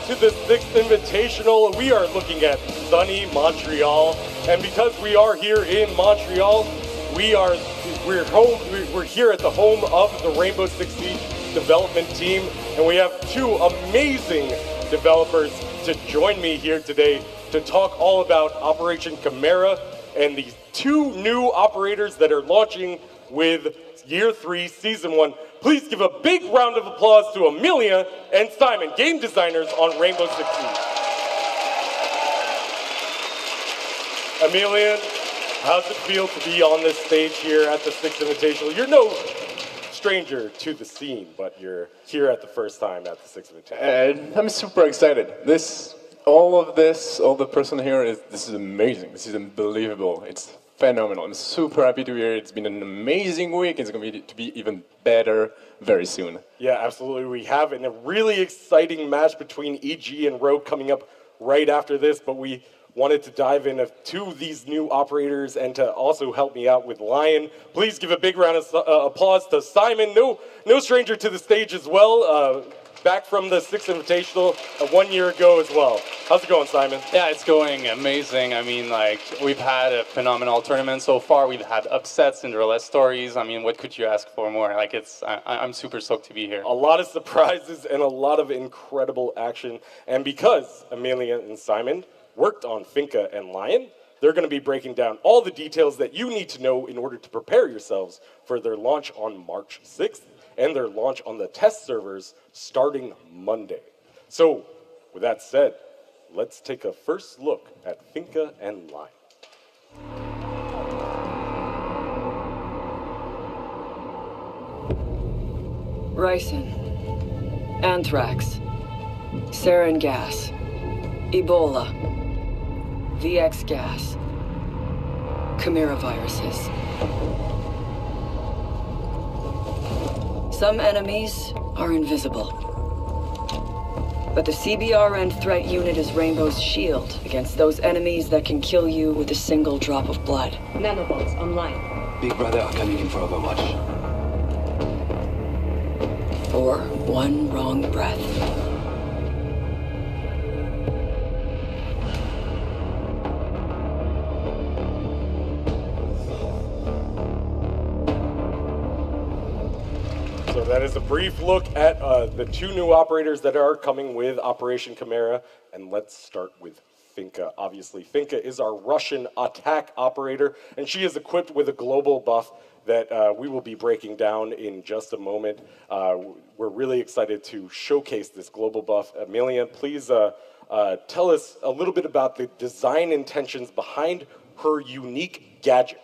to the Sixth Invitational. We are looking at sunny Montreal, and because we are here in Montreal, we're here at the home of the Rainbow Six Siege development team, and we have two amazing developers to join me here today to talk all about Operation Chimera and these two new operators that are launching with Year 3, Season 1. Please give a big round of applause to Amelia and Simon, game designers on Rainbow Six Siege. Amelia, how's it feel to be on this stage here at the Sixth Invitational? You're no stranger to the scene, but you're here at the first time at the Sixth Invitational. I'm super excited. All the person here, this is amazing. This is unbelievable. It's phenomenal. I'm super happy to be here. It's been an amazing week. It's going to be even better very soon. Yeah, absolutely. We have a really exciting match between EG and Rogue coming up right after this, but we wanted to dive into two of these new operators and to also help me out with Lion. Please give a big round of applause to Simon. No stranger to the stage as well. Back from the Sixth Invitational 1 year ago as well. How's it going, Simon? Yeah, it's going amazing. I mean, we've had a phenomenal tournament so far. We've had upsets, Cinderella stories. I mean, what could you ask for more? I'm super stoked to be here. A lot of surprises and a lot of incredible action. And because Amelia and Simon worked on Finka and Lion, they're going to be breaking down all the details that you need to know in order to prepare yourselves for their launch on March 6th. And their launch on the test servers starting Monday. So, with that said, let's take a first look at Finka and Lion. Ricin, anthrax, sarin gas, Ebola, VX gas, Chimera viruses. Some enemies are invisible. But the CBRN threat unit is Rainbow's shield against those enemies that can kill you with a single drop of blood. Nanobots online. Big Brother are coming in for Overwatch. Or one wrong breath. So that is a brief look at the two new operators that are coming with Operation Chimera. And let's start with Finka. Obviously, Finka is our Russian attack operator, and she is equipped with a global buff that we will be breaking down in just a moment. We're really excited to showcase this global buff. Amelia, please tell us a little bit about the design intentions behind her unique gadget.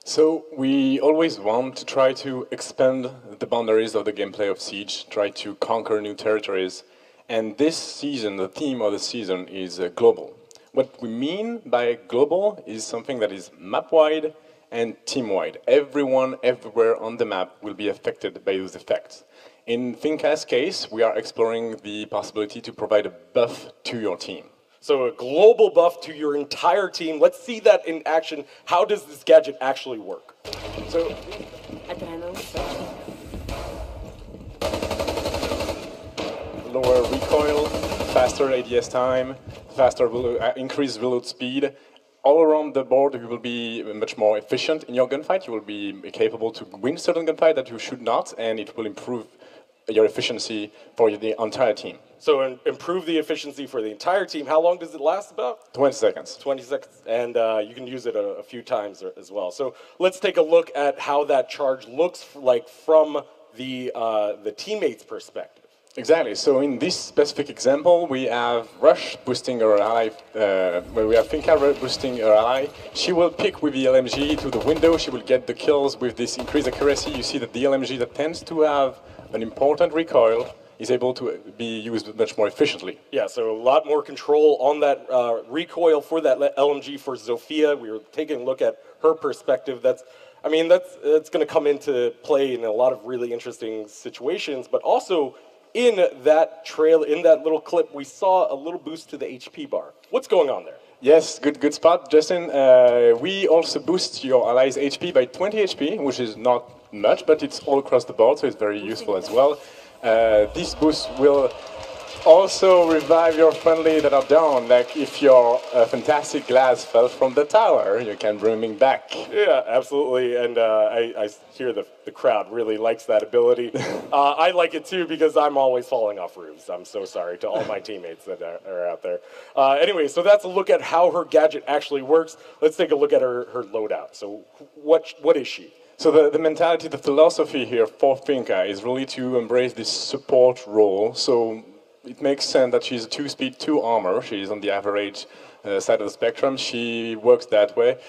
So we always want to try to expand the boundaries of the gameplay of Siege, try to conquer new territories. And this season, the theme of the season is global. What we mean by global is something that is map-wide and team-wide. Everyone, everywhere on the map will be affected by those effects. In Finka's case, we are exploring the possibility to provide a buff to your team. So a global buff to your entire team. Let's see that in action. How does this gadget actually work? So, lower recoil, faster ADS time, faster increased reload speed. All around the board, you will be much more efficient in your gunfight. You will be capable to win certain gunfight that you should not, and it will improve your efficiency for the entire team. So improve the efficiency for the entire team. How long does it last about? 20 seconds. 20 seconds. And you can use it a few times as well. So let's take a look at how that charge looks like from the teammate's perspective. Exactly. So in this specific example, we have Rush boosting her ally. We have Finka boosting her ally. She will pick with the LMG to the window. She will get the kills with this increased accuracy. You see that the LMG that tends to have an important recoil is able to be used much more efficiently. Yeah, so a lot more control on that recoil for that LMG for Zofia. We were taking a look at her perspective. That's going to come into play in a lot of really interesting situations, but also in that little clip, we saw a little boost to the HP bar. What's going on there? Yes, good spot, Justin. We also boost your allies' HP by 20 HP, which is not much, but it's all across the board, so it's very useful as well. This boost will also revive your friendly that are down. Like if your fantastic glass fell from the tower, you can bring him back. Yeah, absolutely. And I hear the crowd really likes that ability. I like it too because I'm always falling off roofs. I'm so sorry to all my teammates that are out there. Anyway, so that's a look at how her gadget actually works. Let's take a look at her loadout. So what is she? So the mentality, the philosophy here for Finka is really to embrace this support role. So it makes sense that she's a 2-speed, 2 armor. She's on the average side of the spectrum. She works that way.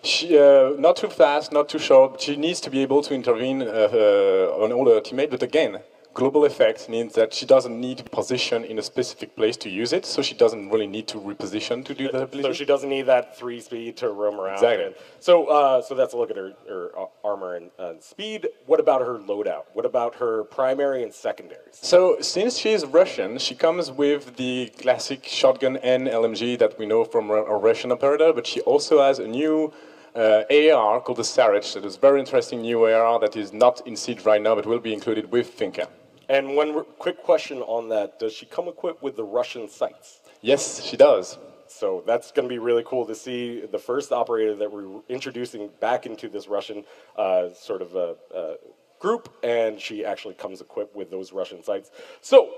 She not too fast, not too short. But she needs to be able to intervene on all her teammates. But again, global effect means that she doesn't need to position in a specific place to use it. So she doesn't really need to reposition to do that ability. So she doesn't need that 3-speed to roam around. Exactly. And so that's a look at her armor and speed. What about her loadout? What about her primary and secondaries? So since she's Russian, she comes with the classic shotgun and LMG that we know from a Russian operator, but she also has a new AR called the Sarich. That is a very interesting new AR that is not in Siege right now, but will be included with Finka. And one quick question on that, does she come equipped with the Russian sights? Yes, she does. So that's going to be really cool to see the first operator that we're introducing back into this Russian group, and she actually comes equipped with those Russian sights. So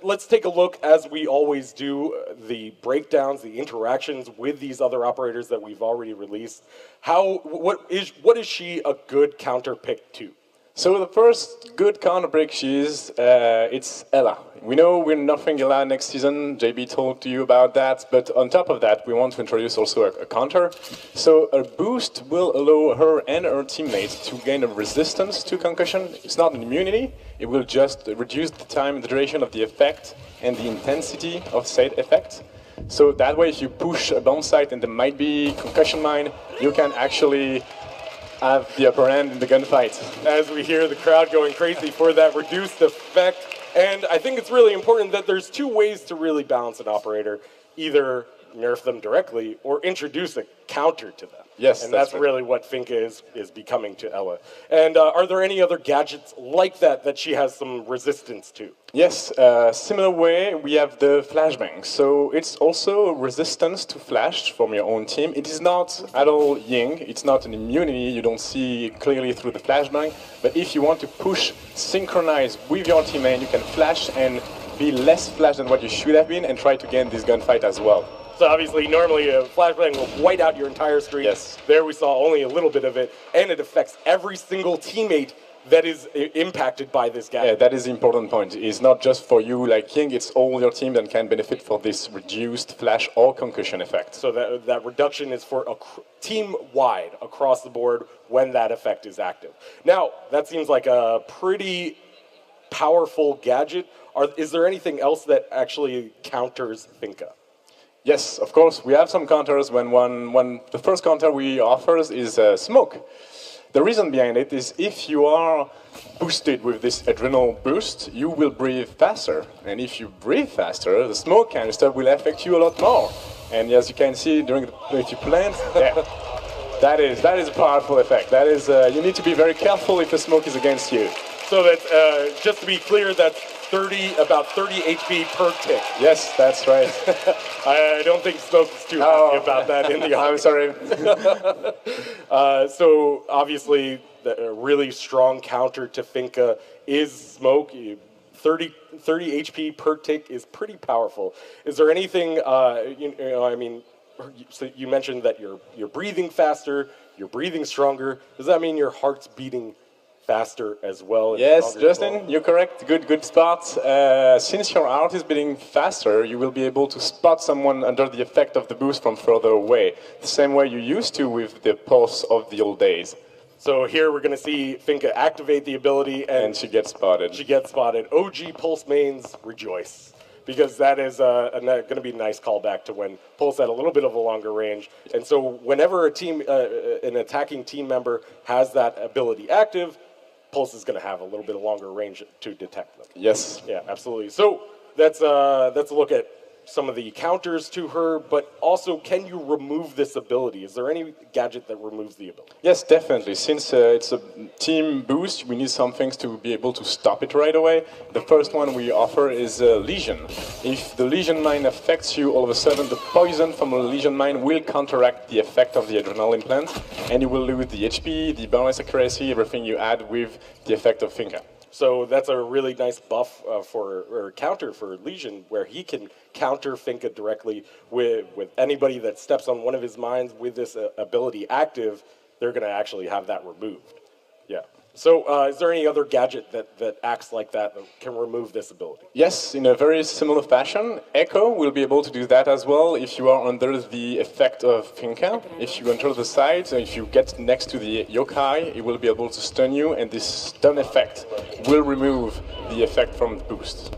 let's take a look, as we always do, the breakdowns, the interactions with these other operators that we've already released. What is she a good counter pick to? So the first good counter break it's Ella. We know we're nerfing Ella next season. JB talked to you about that. But on top of that, we want to introduce also a counter. So a boost will allow her and her teammates to gain a resistance to concussion. It's not an immunity. It will just reduce the time, the duration of the effect, and the intensity of said effect. So that way, if you push a bomb site and there might be concussion mine, you can actually have the upper hand in the gunfight. As we hear the crowd going crazy for that reduced effect. And I think it's really important that there's two ways to really balance an operator. Either nerf them directly or introduce a counter to them. Yes, and that's really what Finka is becoming to Ella. And are there any other gadgets like that she has some resistance to? Yes, similar way, we have the flashbang. So it's also a resistance to flash from your own team. It is not at all ying, it's not an immunity, you don't see clearly through the flashbang. But if you want to push, synchronize with your teammate, you can flash and be less flash than what you should have been and try to gain this gunfight as well. So obviously, normally a flashbang will white out your entire screen. Yes. There we saw only a little bit of it, and it affects every single teammate that is impacted by this gadget. Yeah, that is the important point. It's not just for you like King, it's all your team that can benefit from this reduced flash or concussion effect. So that reduction is for a team-wide, across the board, when that effect is active. Now, that seems like a pretty powerful gadget. Is there anything else that actually counters Finka? Yes, of course, we have some counters. When the first counter we offer is smoke. The reason behind it is if you are boosted with this adrenal boost, you will breathe faster. And if you breathe faster, the smoke canister will affect you a lot more. And as you can see, if you plant, yeah, that is a powerful effect. That is, you need to be very careful if the smoke is against you. So that's, just to be clear, that's about 30 HP per tick. Yes, that's right. I don't think Smoke is too happy about that in the I'm sorry. So obviously, a really strong counter to Finka is Smoke. 30 HP per tick is pretty powerful. Is there anything, so you mentioned that you're breathing faster, you're breathing stronger. Does that mean your heart's beating faster as well? Yes, Justin, you're correct. Good spot. Since your heart is beating faster, you will be able to spot someone under the effect of the boost from further away, the same way you used to with the pulse of the old days. So here we're going to see Finka activate the ability, and she gets spotted. She gets spotted. OG Pulse mains rejoice, because that is going to be a nice callback to when Pulse had a little bit of a longer range. And so whenever an attacking team member has that ability active, Pulse is going to have a little bit of longer range to detect them. Yes. Yeah, absolutely. So let's look at some of the counters to her, but also can you remove this ability? Is there any gadget that removes the ability? Yes, definitely. Since it's a team boost, we need some things to be able to stop it right away. The first one we offer is Lesion. If the Lesion Mine affects you, all of a sudden the poison from a Lesion Mine will counteract the effect of the adrenaline plant, and you will lose the HP, the bonus accuracy, everything you add with the effect of Finka. So that's a really nice buff or counter for Lesion, where he can counter Finka directly with anybody that steps on one of his mines with this ability active. They're going to actually have that removed. Yeah. So is there any other gadget that acts like that can remove this ability? Yes, in a very similar fashion. Echo will be able to do that as well if you are under the effect of Finka. If you enter the side, if you get next to the yokai, it will be able to stun you, and this stun effect will remove the effect from the boost.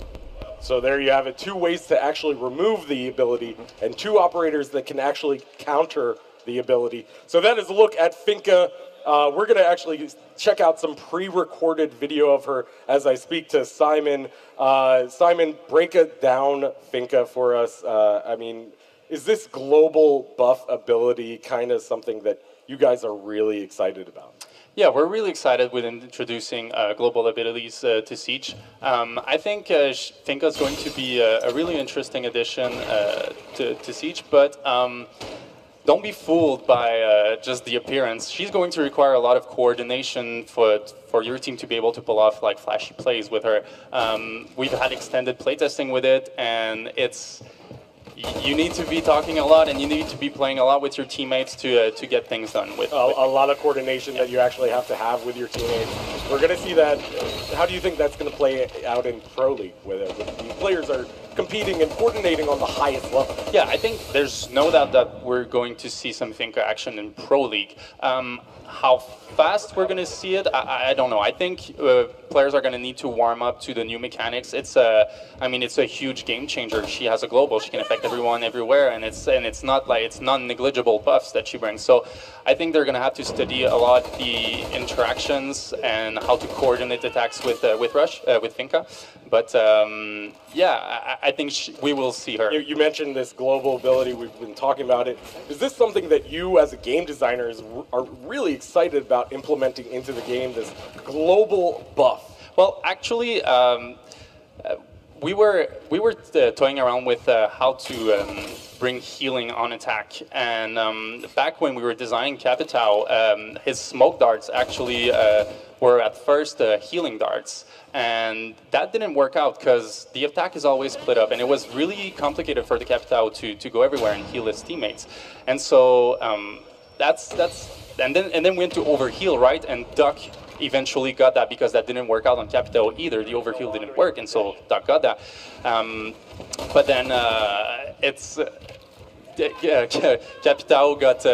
So there you have it, 2 ways to actually remove the ability, and 2 operators that can actually counter the ability. So that is a look at Finka. We're going to actually check out some pre-recorded video of her as I speak to Simon. Simon, break it down Finka for us. I mean, is this global buff ability kind of something that you guys are really excited about? Yeah, we're really excited with introducing global abilities to Siege. I think Finka is going to be a really interesting addition to Siege, but don't be fooled by just the appearance. She's going to require a lot of coordination for your team to be able to pull off like flashy plays with her. We've had extended playtesting with it, and you need to be talking a lot, and you need to be playing a lot with your teammates to get things done. With a lot of coordination that you actually have to have with your teammates. We're going to see that. How do you think that's going to play out in Pro League, where the players are competing and coordinating on the highest level? Yeah, I think there's no doubt that we're going to see some Finka action in Pro League. How fast we're going to see it, I don't know. I think players are going to need to warm up to the new mechanics. It's a huge game changer. She has a global. She can affect everyone everywhere, and it's not like it's non-negligible buffs that she brings. So I think they're going to have to study a lot the interactions and how to coordinate attacks with Finka. But yeah, I think we will see her. You mentioned this global ability. We've been talking about it. Is this something that you, as a game designer, are really excited about implementing into the game? This global buff. Well, actually, we were toying around with how to bring healing on attack, and back when we were designing Capitao, his smoke darts actually were at first healing darts. And that didn't work out because the attack is always split up, and it was really complicated for the Capitao to go everywhere and heal his teammates. And so and then we went to overheal, right? And Duck eventually got that because that didn't work out on Capitao either. The overheal didn't work, and so Duck got that. But then Capitao got.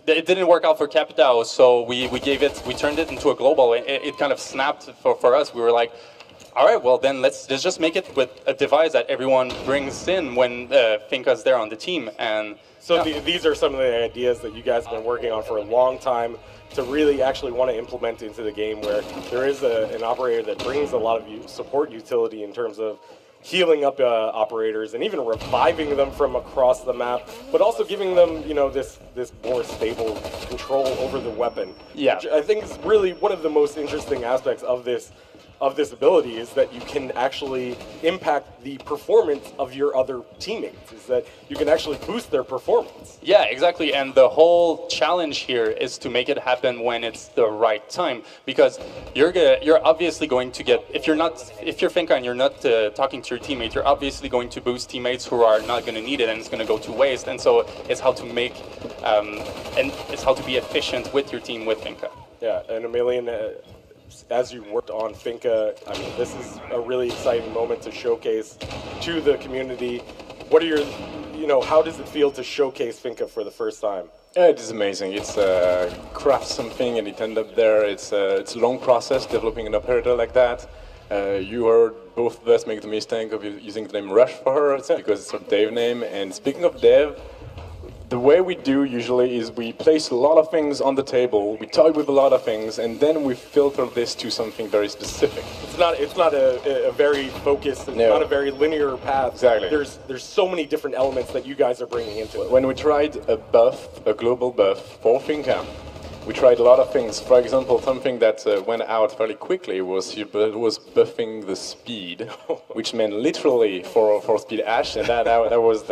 It didn't work out for Capitao, so we turned it into a global. It kind of snapped for us. We were like, all right, well then let's just make it with a device that everyone brings in when Finka's there on the team. And so these are some of the ideas that you guys have been working on for a long time to really actually want to implement into the game, where there is an operator that brings a lot of support utility in terms of healing up operators and even reviving them from across the map, but also giving them, this more stable control over the weapon. Yeah, which I think is really one of the most interesting aspects of this ability, is that you can actually impact the performance of your other teammates, is that you can actually boost their performance. Yeah, exactly. And the whole challenge here is to make it happen when it's the right time, because you're obviously going to get, if you're Finka and you're not talking to your teammate, you're obviously going to boost teammates who are not going to need it, and it's going to go to waste. And so it's how to make and it's how to be efficient with your team with Finka. Yeah, and Emilian, as you worked on Finka, I mean, this is a really exciting moment to showcase to the community. What are your, how does it feel to showcase Finka for the first time? Yeah, it is amazing. It's craft something and it end up there. It's a long process developing an operator like that. You heard both of us make the mistake of using the name Rush for her. It's because it's her dev name. And speaking of dev, The way we do usually is we place a lot of things on the table, we toy with a lot of things, and then we filter this to something very specific. It's not a very focused, it's not a very linear path. Exactly. There's so many different elements that you guys are bringing into it. When we tried a global buff for Finka, we tried a lot of things. For example, something that went out fairly quickly was buffing the speed, which meant literally for speed Ash, and that was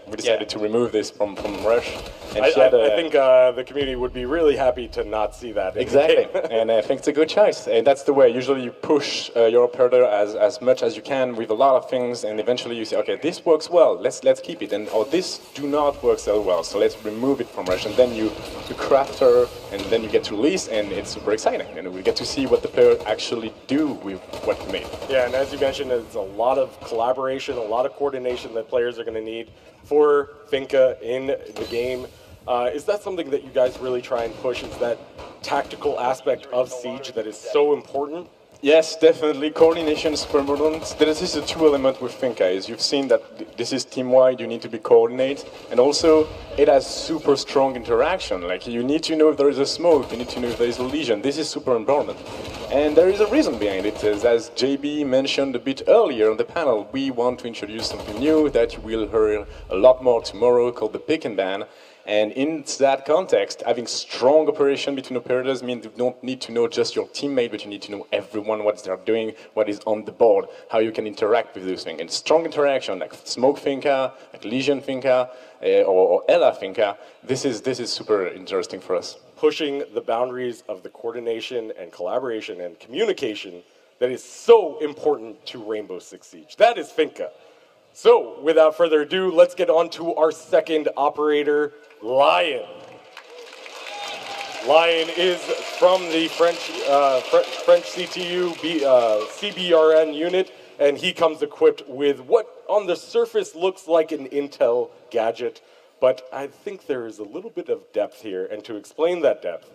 we decided to remove this from Rush. And I think the community would be really happy to not see that. Exactly, and I think it's a good choice. And that's the way. Usually you push your operator as much as you can with a lot of things, and eventually you say, okay, this works well, let's keep it, and this do not work so well, so let's remove it from Rush. And then you craft her, and then you get to release, and it's super exciting, and we get to see what the player actually do with what you made. Yeah, and as you mentioned, it's a lot of collaboration, a lot of coordination that players are going to need for Finka in the game. Is that something that you guys really try and push? Is that tactical aspect of Siege that is so important? Yes, definitely. Coordination is super important. This is a two element with Finka. Is you've seen that this is team-wide, you need to be coordinated, and also it has super strong interaction. Like you need to know if there is a smoke, you need to know if there is a lesion. This is super important. And there is a reason behind it. As JB mentioned a bit earlier on the panel, we want to introduce something new that you will hear a lot more tomorrow called the pick and ban. And in that context, having strong operation between operators means you don't need to know just your teammate, but you need to know everyone, what they're doing, what is on the board, how you can interact with those things. And strong interaction, like Smoke Finka, like Legion Finka, or Ella Finka, this is super interesting for us. Pushing the boundaries of the coordination and collaboration and communication that is so important to Rainbow Six Siege. That is Finka. So, without further ado, let's get on to our second operator, Lion. Lion is from the French CTU CBRN unit, and he comes equipped with what on the surface looks like an Intel gadget, but I think there is a little bit of depth here, and to explain that depth,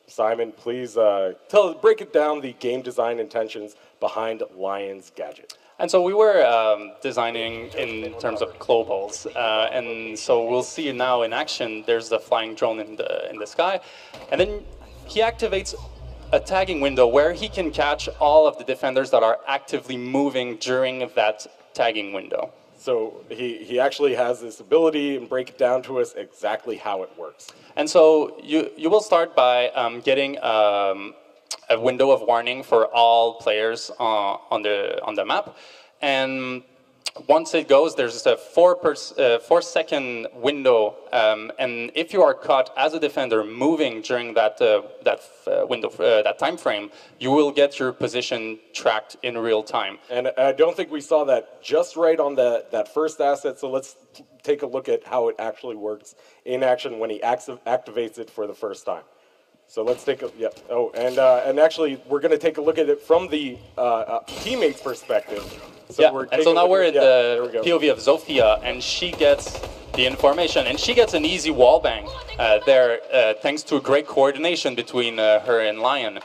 Simon, please break it down, the game design intentions behind Lion's gadget. And so we were designing in terms of globals, and so we'll see now in action. There's the flying drone in the sky, and then he activates a tagging window where he can catch all of the defenders that are actively moving during that tagging window. So he actually has this ability, and break it down to us exactly how it works. And so you will start by getting a window of warning for all players on the map, and once it goes, there's a 4-second window, and if you are caught as a defender moving during that window, that time frame, you will get your position tracked in real time. And I don't think we saw that just right on that first asset. So let's take a look at how it actually works in action when he activates it for the first time. So let's take a and actually we're going to take a look at it from the teammate's perspective. So and so now we're in the POV of Zofia, and she gets the information, and she gets an easy wallbang there, thanks to great coordination between her and Lion.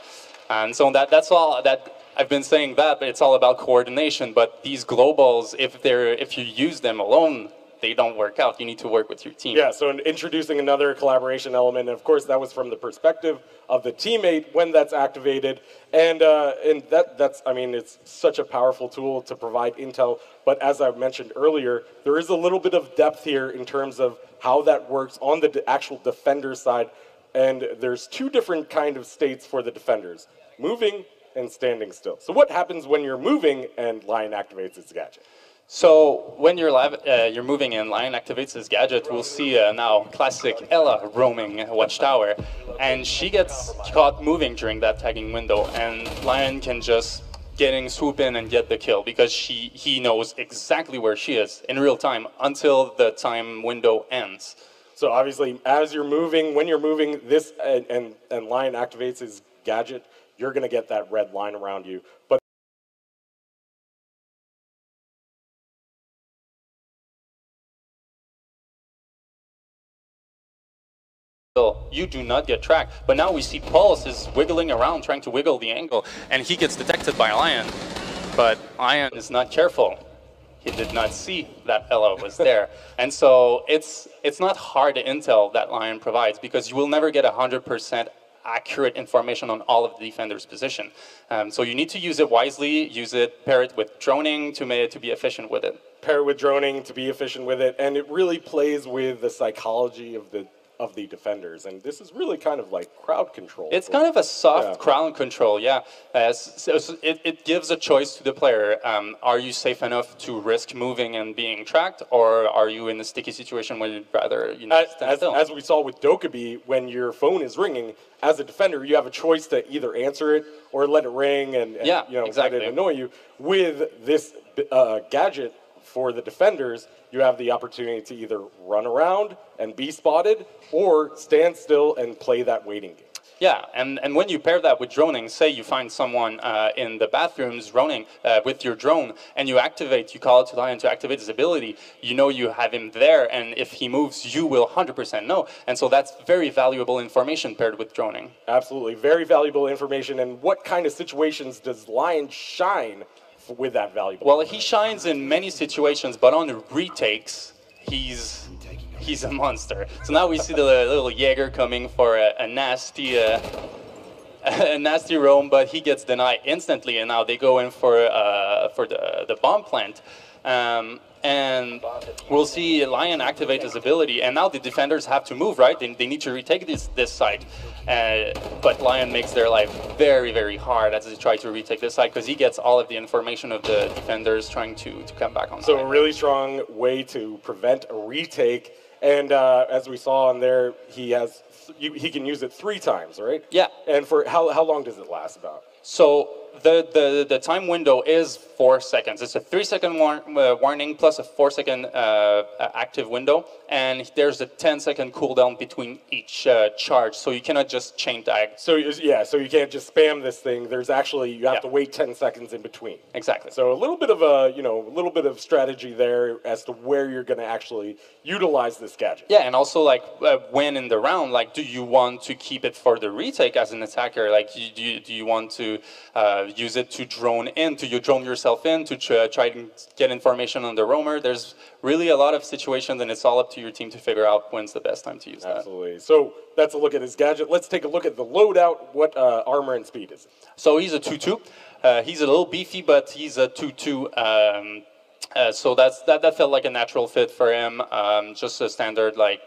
And so that's all that I've been saying but it's all about coordination. But these globals, if you use them alone, they don't work out. You need to work with your team. Yeah, so introducing another collaboration element, and of course that was from the perspective of the teammate when that's activated, and that's I mean, it's such a powerful tool to provide intel, but as I mentioned earlier, there is a little bit of depth here in terms of how that works on the actual defender side, and there's two different kind of states for the defenders, moving and standing still. So what happens when you're moving and Lion activates its gadget? So when you're moving and Lion activates his gadget, we'll see now classic Ella roaming Watchtower, and she gets caught moving during that tagging window, and Lion can just swoop in and get the kill because he knows exactly where she is in real time until the time window ends. So obviously, as you're moving, when you're moving this and Lion activates his gadget, you're going to get that red line around you. But you do not get tracked. But now we see Pulse is wiggling around, trying to wiggle the angle, and he gets detected by Lion. But Lion is not careful. he did not see that Ella was there. And so it's not hard intel that Lion provides, because you will never get 100% accurate information on all of the defender's position. So you need to use it wisely, pair it with droning to be efficient with it. Pair it with droning to be efficient with it, and it really plays with the psychology of the defenders, and this is really kind of like crowd control. It's kind of a soft crowd control, yeah. So it gives a choice to the player. Are you safe enough to risk moving and being tracked, or are you in a sticky situation where you'd rather stand still? As we saw with Dokkaebi, when your phone is ringing, as a defender, you have a choice to either answer it or let it ring and exactly. let it annoy you. With this gadget for the defenders, you have the opportunity to either run around and be spotted, or stand still and play that waiting game. Yeah, and when you pair that with droning, say you find someone in the bathrooms droning with your drone, and you call out to Lion to activate his ability, you know you have him there, and if he moves, you will 100% know. And so that's very valuable information paired with droning. Absolutely, very valuable information. And what kind of situations does Lion shine with that valuable? Well, he shines in many situations, but on retakes, he's a monster. So now we see the little Jaeger coming for a nasty roam, but he gets denied instantly, and now they go in for the bomb plant. And we'll see Lion activate his ability, and now the defenders have to move, right? They need to retake this site. But Lion makes their life very, very hard as they try to retake this site, because he gets all of the information of the defenders trying to come back on. So a really strong way to prevent a retake. And as we saw on there, he can use it 3 times, right? Yeah. And for how long does it last about? So the time window is 4 seconds. It's a 3-second warning plus a 4-second active window, and there's a 10-second cooldown between each charge. So you cannot just chain tag. So so you can't just spam this thing. There's actually you have to wait 10 seconds in between. Exactly. So a little bit of a little bit of strategy there as to where you're going to actually utilize this gadget. Yeah, and also like when in the round, like do you want to keep it for the retake as an attacker? Like do you want to use it to drone yourself in to try to get information on the roamer? There's really a lot of situations, and it's all up to your team to figure out when's the best time to use that. Absolutely. So that's a look at his gadget. Let's take a look at the loadout. What armor and speed is it? So he's a 2-2. He's a little beefy, but he's a 2-2. So that felt like a natural fit for him. Just a standard like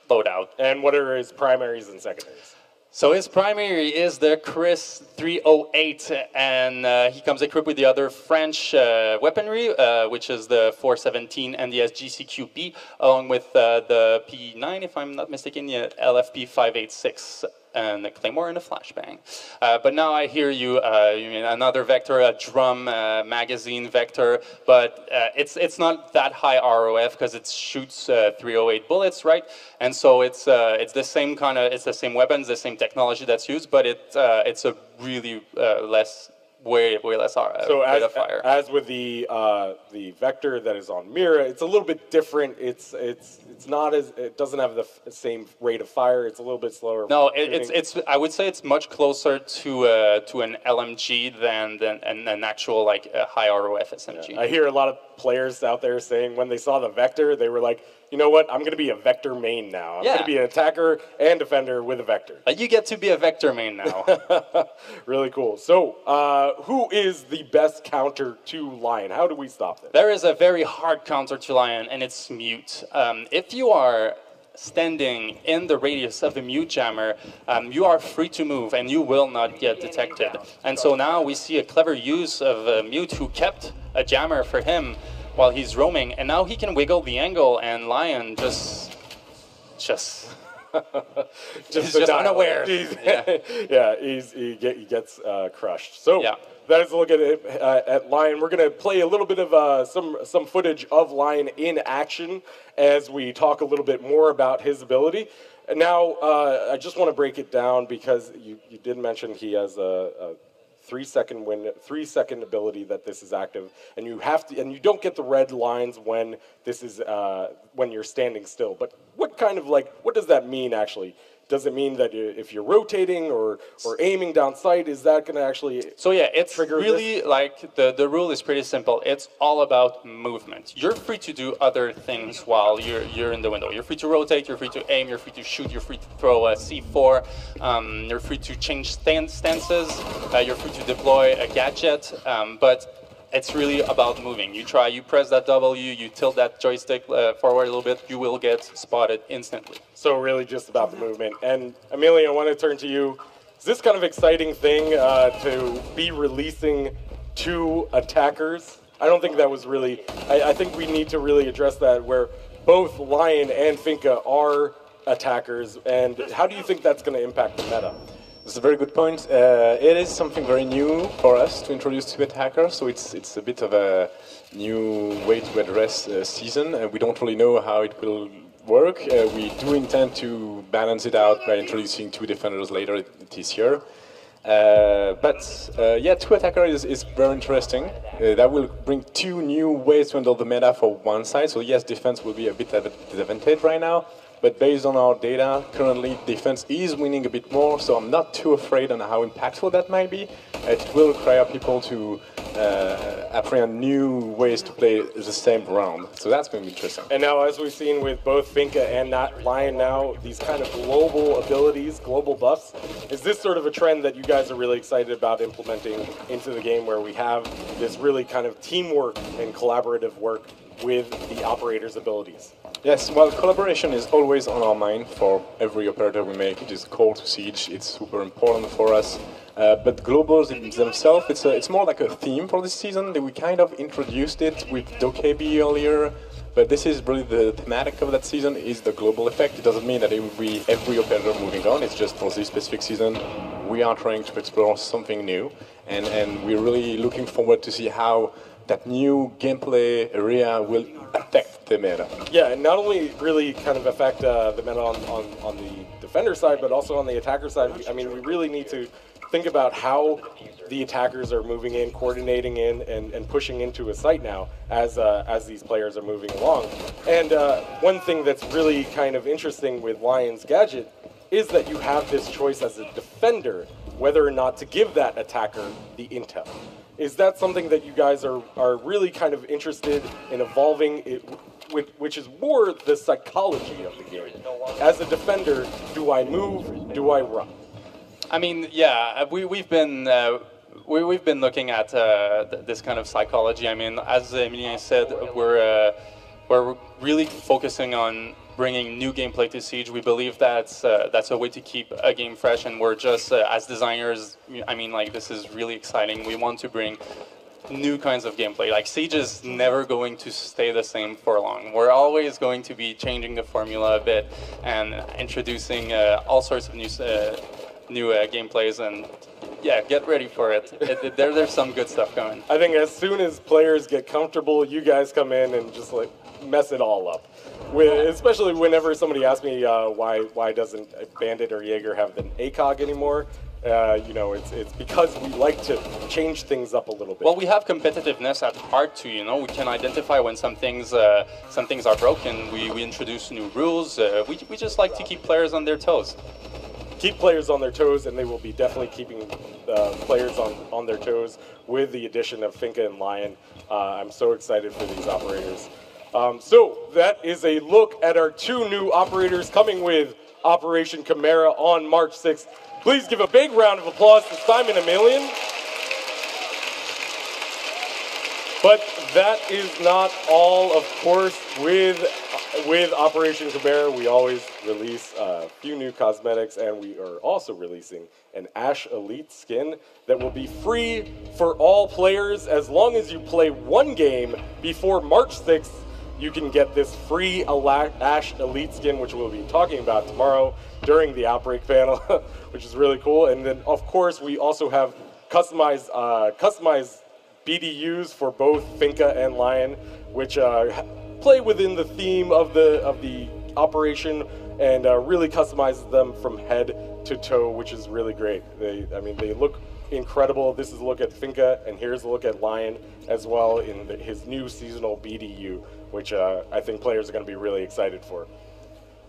loadout. And what are his primaries and secondaries? So his primary is the Chris 308, and he comes equipped with the other French weaponry, which is the 417 and the SGCQB, along with the P9, if I'm not mistaken, the LFP 586. And a Claymore and a flashbang. But now I hear you, you mean another vector, a drum magazine vector, but it's not that high ROF because it shoots 308 bullets, right? And so it's the same kind of, it's the same weapons, the same technology that's used, but it's a really way less rate of fire. As with the vector that is on Mira, it's a little bit different. It's not as, it doesn't have the same rate of fire. It's a little bit slower. No, it's I would say it's much closer to an LMG than an actual like high ROF SMG. Yeah. I hear a lot of players out there saying when they saw the vector, they were like, you know what? I'm going to be a vector main now. I'm going to be an attacker and defender with a vector. You get to be a vector main now. Really cool. So, who is the best counter to Lion? How do we stop this? There is a very hard counter to Lion, and it's mute. If you are standing in the radius of the mute jammer, you are free to move, and you will not get detected. And so now we see a clever use of mute who kept a jammer for him while he's roaming, and now he can wiggle the angle, and Lion just just unaware. He gets crushed. So that is a look at Lion. We're going to play a little bit of some footage of Lion in action as we talk a little bit more about his ability. And now I just want to break it down because you did mention he has a 3-second ability that this is active, and you don't get the red lines when this is when you're standing still. But what does that mean actually? does it mean that if you're rotating or aiming down sight, is that going to actually So yeah, it's trigger really this? like the rule is pretty simple. It's all about movement. You're free to do other things while you're in the window. You're free to rotate. You're free to aim. You're free to shoot. You're free to throw a C4. You're free to change stances. You're free to deploy a gadget. But it's really about moving. You press that W, you tilt that joystick forward a little bit, you will get spotted instantly. So really just about the movement. And Amelia, I want to turn to you. Is this kind of exciting thing to be releasing 2 attackers? I don't think that was really, I think we need to really address that, where both Lion and Finka are attackers, and how do you think that's going to impact the meta? It's a very good point. It is something very new for us to introduce 2 attackers, so it's a bit of a new way to address a season, and we don't really know how it will work. We do intend to balance it out by introducing 2 defenders later this year. Yeah, 2 attackers is very interesting. That will bring 2 new ways to handle the meta for one side. So yes, defense will be a bit of a disadvantage right now. But based on our data, currently defense is winning a bit more, so I'm not too afraid on how impactful that might be. It will require people to apprehend new ways to play the same round. So that's going to be interesting. And now, as we've seen with both Finka and Lion now, these kind of global abilities, global buffs, is this sort of a trend that you guys are really excited about implementing into the game, where we have this really kind of teamwork and collaborative work with the operator's abilities? Yes, well, collaboration is always on our mind for every operator we make. It is core to Siege. It's super important for us. But globals in themselves, it's more like a theme for this season. We kind of introduced it with Dokebi earlier, but this is really the thematic of that season is the global effect. It doesn't mean that it will be every operator moving on. It's just for this specific season, we are trying to explore something new, and we're really looking forward to see how that new gameplay area will affect the meta. Yeah, and not only really kind of affect the meta on the defender side, but also on the attacker side. I mean, we really need to think about how the attackers are moving in, coordinating in, and pushing into a site now as these players are moving along. And one thing that's really kind of interesting with Lion's gadget is that you have this choice as a defender whether or not to give that attacker the intel. Is that something that you guys are really kind of interested in evolving, which is more the psychology of the game? As a defender, do I move? Do I run? I mean, yeah, we've been looking at this kind of psychology. I mean, as Emilien said, we're really focusing on bringing new gameplay to Siege. We believe that's a way to keep a game fresh, and we're just as designers. I mean, like, this is really exciting. We want to bring new kinds of gameplay. Like, Siege is never going to stay the same for long. We're always going to be changing the formula a bit and introducing all sorts of new gameplays, and yeah, get ready for it. There's some good stuff coming. I think as soon as players get comfortable, you guys come in and just like mess it all up. Especially whenever somebody asks me why doesn't Bandit or Jaeger have an ACOG anymore, you know, it's because we like to change things up a little bit. Well, we have competitiveness at heart too. You know, we can identify when some things are broken. We introduce new rules. We just like to keep players on their toes. Keep players on their toes, and they will be definitely keeping players on their toes with the addition of Finka and Lion. I'm so excited for these operators. So that is a look at our two new operators coming with Operation Chimera on March 6th. Please give a big round of applause to Simon Emilien. But that is not all, of course. With Operation Chimera, we always release a few new cosmetics, and we are also releasing an Ash Elite skin that will be free for all players. As long as you play one game before March 6th, you can get this free Ash Elite skin, which we'll be talking about tomorrow during the Outbreak panel, which is really cool. And then, of course, we also have customized BDUs for both Finka and Lion, which play within the theme of the operation and really customizes them from head to toe, which is really great. They look incredible. This is a look at Finka, and here's a look at Lion as well in his new seasonal BDU, which I think players are going to be really excited for.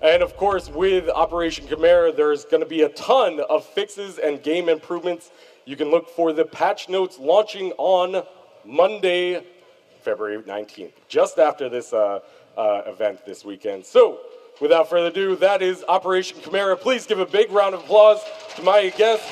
And of course, with Operation Chimera, there's going to be a ton of fixes and game improvements. You can look for the patch notes launching on Monday, February 19th, just after this event this weekend. So, without further ado, that is Operation Chimera. Please give a big round of applause to my guests.